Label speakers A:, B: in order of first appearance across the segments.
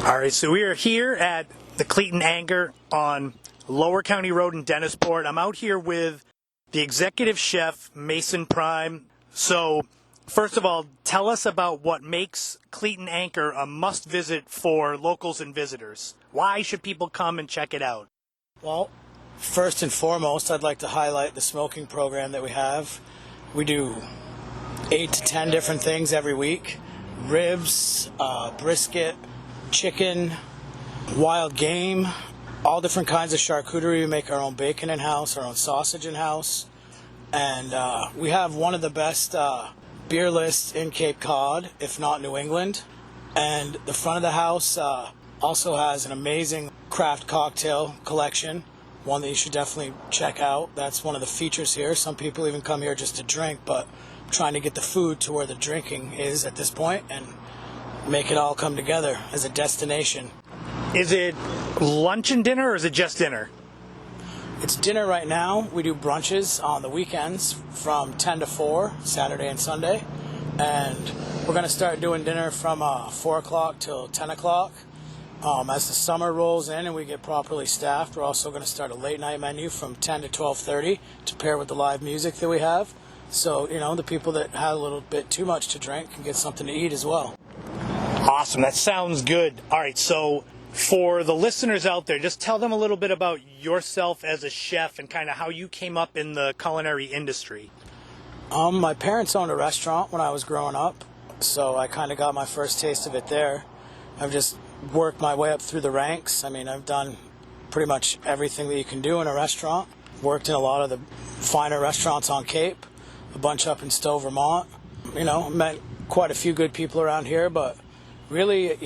A: All right, so we are here at the Cleat Anchor on Lower County Road in Dennisport. I'm out here with the executive chef, Mason Pryme. So, first of all, tell us about what makes Cleat Anchor a must-visit for locals and visitors. Why should people come and check it out?
B: Well, first and foremost, I'd like to highlight the smoking program that we have. We do 8 to 10 different things every week. Ribs, brisket, chicken, wild game, all different kinds of charcuterie. We make our own bacon in-house, our own sausage in-house. And we have one of the best beer lists in Cape Cod, if not New England. And the front of the house also has an amazing craft cocktail collection, one that you should definitely check out. That's one of the features here. Some people even come here just to drink, but I'm trying to get the food to where the drinking is at this point and make it all come together as a destination.
A: Is it lunch and dinner, or is it just dinner?
B: It's dinner right now. We do brunches on the weekends from 10 to 4, Saturday and Sunday. And we're going to start doing dinner from 4 o'clock till 10 o'clock. As the summer rolls in and we get properly staffed, we're also going to start a late night menu from 10 to 12:30 to pair with the live music that we have. So, the people that have a little bit too much to drink can get something to eat as well.
A: Awesome. That sounds good. All right, so for the listeners out there, just tell them a little bit about yourself as a chef and kind of how you came up in the culinary industry.
B: My parents owned a restaurant when I was growing up, so I kind of got my first taste of it there. I've just worked my way up through the ranks. I mean, I've done pretty much everything that you can do in a restaurant. Worked in a lot of the finer restaurants on Cape, a bunch up in Stowe, Vermont. Met quite a few good people around here, but really,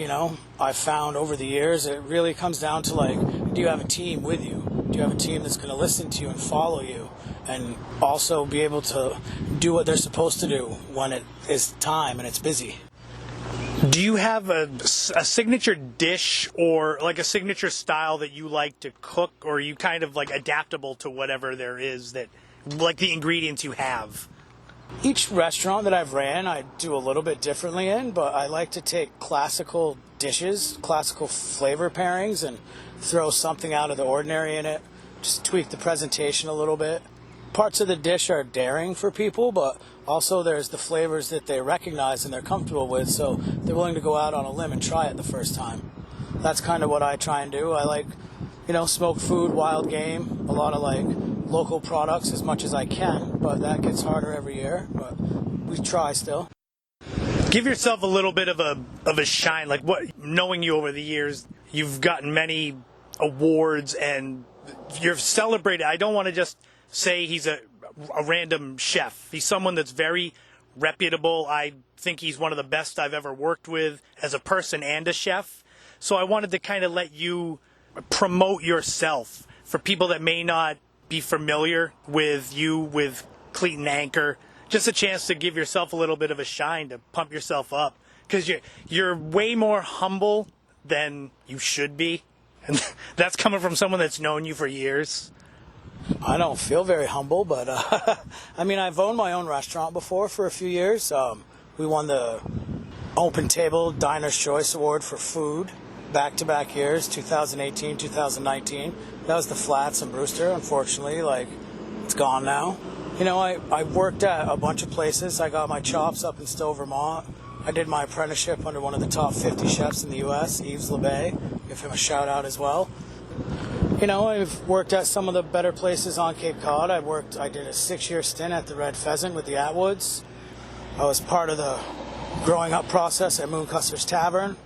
B: I've found over the years, it really comes down to do you have a team with you? Do you have a team that's going to listen to you and follow you and also be able to do what they're supposed to do when it is time and it's busy?
A: Do you have a signature dish or a signature style that you like to cook, or are you kind of adaptable to whatever there is that, the ingredients you have?
B: Each restaurant that I've ran, I do a little bit differently in, but I like to take classical dishes, classical flavor pairings, and throw something out of the ordinary in it. Just tweak the presentation a little bit. Parts of the dish are daring for people, but also there's the flavors that they recognize and they're comfortable with, so they're willing to go out on a limb and try it the first time. That's kind of what I try and do. I like, smoked food, wild game, a lot of local products as much as I can, but that gets harder every year, but we try still.
A: Give yourself a little bit of a shine, knowing you over the years, you've gotten many awards and you're celebrated. I don't want to just say he's a random chef. He's someone that's very reputable. I think he's one of the best I've ever worked with as a person and a chef. So I wanted to kind of let you promote yourself for people that may not be familiar with you, with Cleat Anchor. Just a chance to give yourself a little bit of a shine, to pump yourself up, because you're way more humble than you should be, and that's coming from someone that's known you for years.
B: I don't feel very humble, but I've owned my own restaurant before for a few years. We won the Open Table Diner's Choice Award for food back-to-back years, 2018, 2019. That was the Flats in Brewster. Unfortunately, it's gone now. I worked at a bunch of places. I got my chops up in Stowe, Vermont. I did my apprenticeship under one of the top 50 chefs in the U.S., Yves LeBay. Give him a shout-out as well. I've worked at some of the better places on Cape Cod. I did a 6-year stint at the Red Pheasant with the Atwoods. I was part of the growing up process at Mooncuster's Tavern.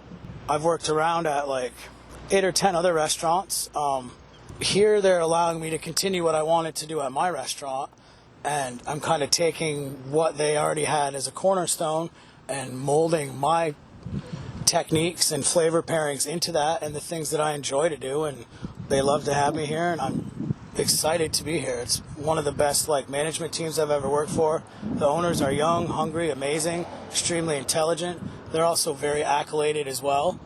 B: I've worked around at 8 or 10 other restaurants. Here they're allowing me to continue what I wanted to do at my restaurant, and I'm kind of taking what they already had as a cornerstone and molding my techniques and flavor pairings into that and the things that I enjoy to do, and they love to have me here, and I'm excited to be here. It's one of the best management teams I've ever worked for. The owners are young, hungry, amazing, extremely intelligent. They're also very accoladed as well.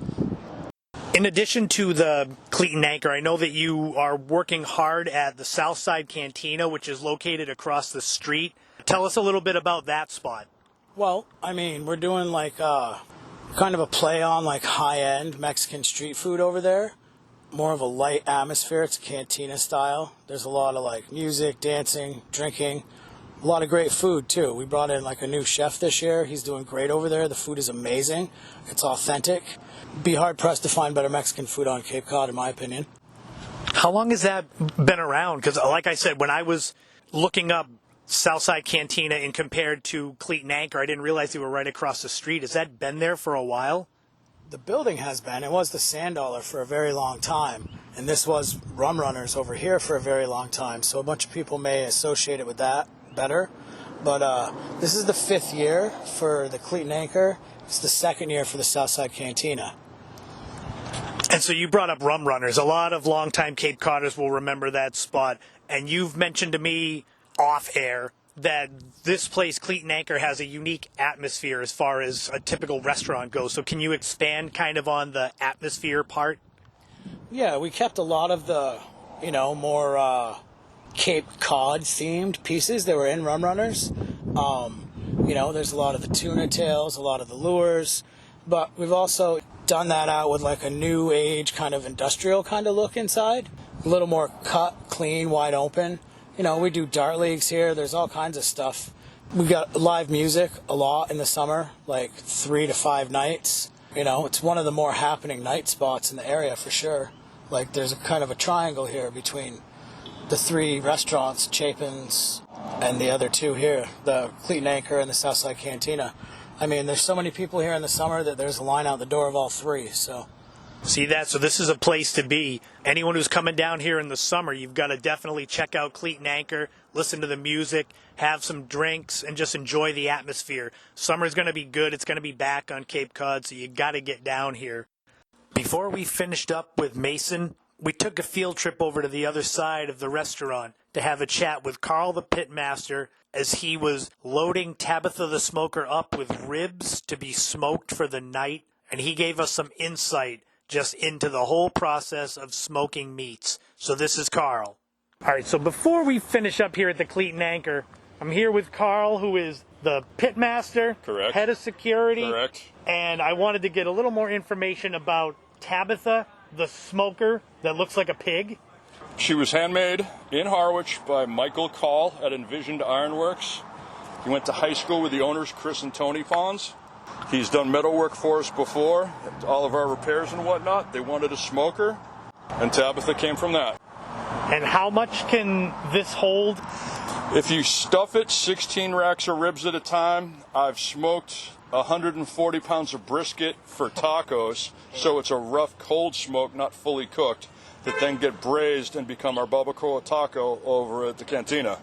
A: In addition to the Cleat Anchor, I know that you are working hard at the Southside Cantina, which is located across the street. Tell us a little bit about that spot.
B: Well, we're doing kind of a play on like high-end Mexican street food over there. More of a light atmosphere. It's cantina style. There's a lot of like music, dancing, drinking. A lot of great food too. We brought in like a new chef this year. He's doing great over there. The food is amazing. It's authentic. Be hard pressed to find better Mexican food on Cape Cod, in my opinion.
A: How long has that been around? Because like I said, when I was looking up Southside Cantina and compared to Cleat Anchor, I didn't realize they were right across the street. Has that been there for a while?
B: The building has been. It was the Sand Dollar for a very long time. And this was Rum Runners over here for a very long time. So a bunch of people may associate it with that better. But this is the 5th year for the Cleat Anchor. It's the 2nd year for the Southside Cantina.
A: And so you brought up Rum Runners. A lot of longtime Cape Codders will remember that spot. And you've mentioned to me off air that this place, Cleat Anchor, has a unique atmosphere as far as a typical restaurant goes. So can you expand kind of on the atmosphere part?
B: Yeah, we kept a lot of the, more Cape Cod themed pieces that were in Rum Runners. There's a lot of the tuna tails, a lot of the lures, but we've also done that out with like a new age kind of industrial kind of look inside. A little more cut, clean, wide open. We do dart leagues here. There's all kinds of stuff. We got live music a lot in the summer, like 3 to 5 nights. It's one of the more happening night spots in the area for sure. Like there's a kind of a triangle here between the 3 restaurants, Chapin's and the other 2 here, the Cleat Anchor and the Southside Cantina. I mean, there's so many people here in the summer that there's a line out the door of all 3, so...
A: See that? So this is a place to be. Anyone who's coming down here in the summer, you've got to definitely check out Cleat Anchor, listen to the music, have some drinks, and just enjoy the atmosphere. Summer's going to be good. It's going to be back on Cape Cod, so you got to get down here. Before we finished up with Mason, we took a field trip over to the other side of the restaurant to have a chat with Carl the pitmaster as he was loading Tabitha the smoker up with ribs to be smoked for the night, and he gave us some insight just into the whole process of smoking meats. So this is Carl. All right, so before we finish up here at the Cleat Anchor, I'm here with Carl, who is the pitmaster,
C: Correct.
A: Head of security.
C: Correct.
A: And I wanted to get a little more information about Tabitha, the smoker that looks like a pig.
C: She was handmade in Harwich by Michael Call at Envisioned Ironworks. He went to high school with the owners, Chris and Tony Pons. He's done metalwork for us before, all of our repairs and whatnot. They wanted a smoker, and Tabitha came from that.
A: And how much can this hold?
C: If you stuff it 16 racks of ribs at a time, I've smoked 140 pounds of brisket for tacos, so it's a rough cold smoke, not fully cooked, that then get braised and become our barbacoa taco over at the cantina.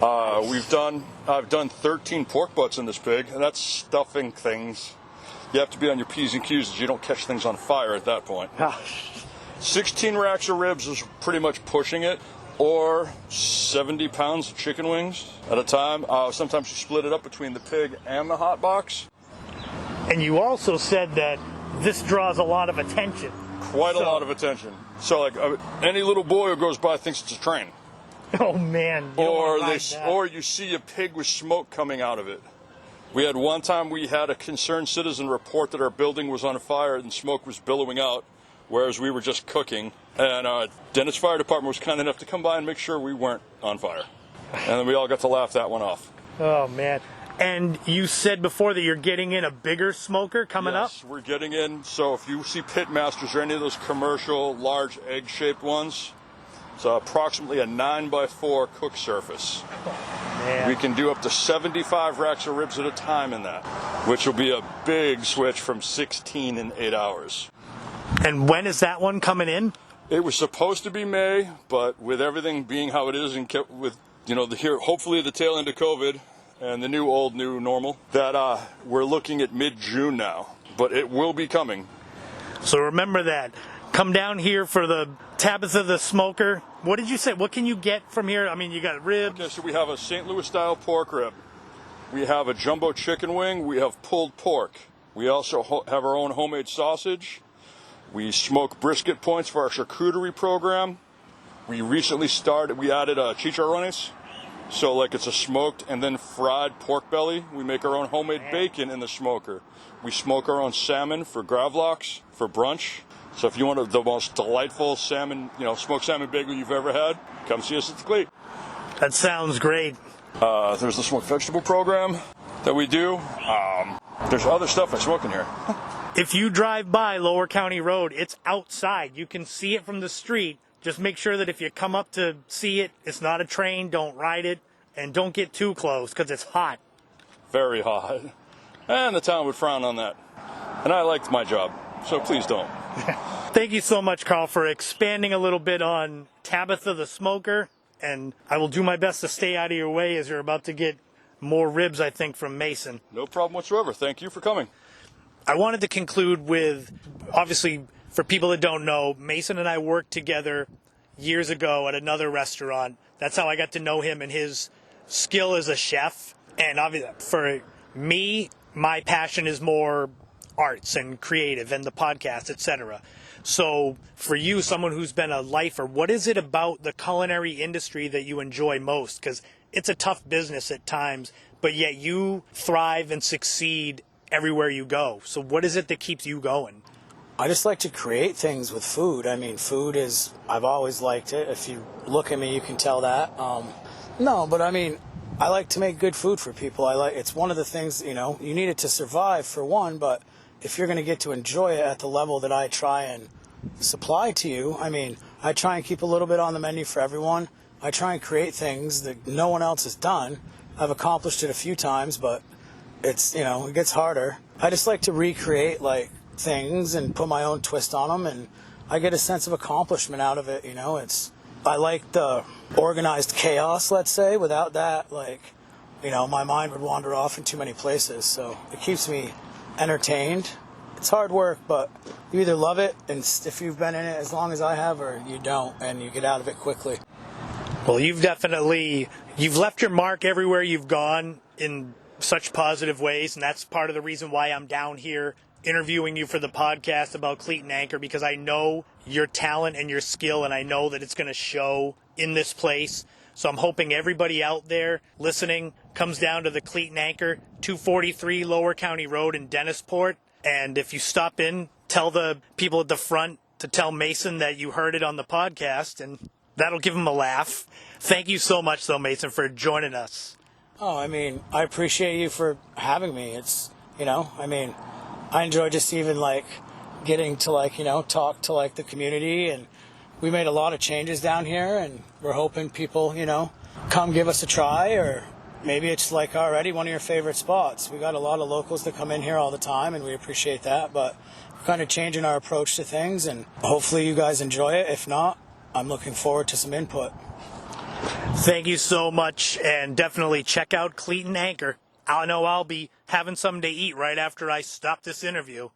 C: I've done 13 pork butts in this pig, and that's stuffing things. You have to be on your P's and Q's, as you don't catch things on fire at that point. 16 racks of ribs is pretty much pushing it, or 70 pounds of chicken wings at a time. Sometimes you split it up between the pig and the hot box.
A: And you also said that this draws a lot of attention.
C: Quite a lot of attention. So like any little boy who goes by thinks it's a train.
A: Oh man!
C: Or you see a pig with smoke coming out of it. We had one time we had a concerned citizen report that our building was on fire and smoke was billowing out, whereas we were just cooking. And Dennis Fire Department was kind enough to come by and make sure we weren't on fire. And then we all got to laugh that one off.
A: Oh man! And you said before that you're getting in a bigger smoker coming up?
C: Yes, we're getting in. So if you see pitmasters or any of those commercial large egg-shaped ones, it's approximately a 9x4 cook surface.
A: Man.
C: We can do up to 75 racks of ribs at a time in that, which will be a big switch from 16 in 8 hours.
A: And when is that one coming in?
C: It was supposed to be May, but with everything being how it is, and with hopefully the tail end of COVID and the new normal, that we're looking at mid-June now. But it will be coming.
A: So remember that. Come down here for the Tabitha the smoker. What did you say? What can you get from here? I mean, you got ribs.
C: Okay, so we have a St. Louis style pork rib. We have a jumbo chicken wing. We have pulled pork. We also have our own homemade sausage. We smoke brisket points for our charcuterie program. We recently added chicharrones So like it's a smoked and then fried pork belly. We make our own homemade bacon in the smoker. We smoke our own salmon for gravlax for brunch. So if you want the most delightful salmon, smoked salmon bagel you've ever had, come see us at the Cleat.
A: That sounds great.
C: There's the smoked vegetable program that we do. There's other stuff I smoke in here.
A: If you drive by Lower County Road, it's outside. You can see it from the street. Just make sure that if you come up to see it, it's not a train. Don't ride it. And don't get too close because it's hot.
C: Very hot. And the town would frown on that. And I liked my job, so please don't.
A: Thank you so much, Carl, for expanding a little bit on Tabitha the Smoker. And I will do my best to stay out of your way as you're about to get more ribs, I think, from Mason.
C: No problem whatsoever. Thank you for coming.
A: I wanted to conclude with, obviously, for people that don't know, Mason and I worked together years ago at another restaurant. That's how I got to know him and his skill as a chef. And obviously, for me, my passion is more arts and creative and the podcast, etc. So for you, someone who's been a lifer, what is it about the culinary industry that you enjoy most? Because it's a tough business at times, but yet you thrive and succeed everywhere you go. So what is it that keeps you going?
B: I just like to create things with food. I mean, food is, I've always liked it. If you look at me, you can tell that. No, but I mean, I like to make good food for people. It's one of the things, you need it to survive for one, but if you're going to get to enjoy it at the level that I try and supply to you, I mean, I try and keep a little bit on the menu for everyone. I try and create things that no one else has done. I've accomplished it a few times, but it's, it gets harder. I just like to recreate things and put my own twist on them, and I get a sense of accomplishment out of it. I like the organized chaos, let's say. Without that, my mind would wander off in too many places. So it keeps me entertained. It's hard work, but you either love it, and if you've been in it as long as I have, or you don't, and you get out of it quickly.
A: Well, you've left your mark everywhere you've gone in such positive ways, and that's part of the reason why I'm down here interviewing you for the podcast about Cleat Anchor, because I know your talent and your skill, and I know that it's going to show in this place. So I'm hoping everybody out there listening comes down to the Cleat Anchor, 243 Lower County Road in Dennisport. And if you stop in, tell the people at the front to tell Mason that you heard it on the podcast, and that'll give him a laugh. Thank you so much, though, Mason, for joining us.
B: Oh, I mean, I appreciate you for having me. It's, I enjoy just even getting to talk to the community, and we made a lot of changes down here, and we're hoping people, come give us a try, or maybe it's already one of your favorite spots. We got a lot of locals that come in here all the time, and we appreciate that, but we're kind of changing our approach to things, and hopefully you guys enjoy it. If not, I'm looking forward to some input.
A: Thank you so much, and definitely check out Cleat Anchor. I know I'll be having something to eat right after I stop this interview.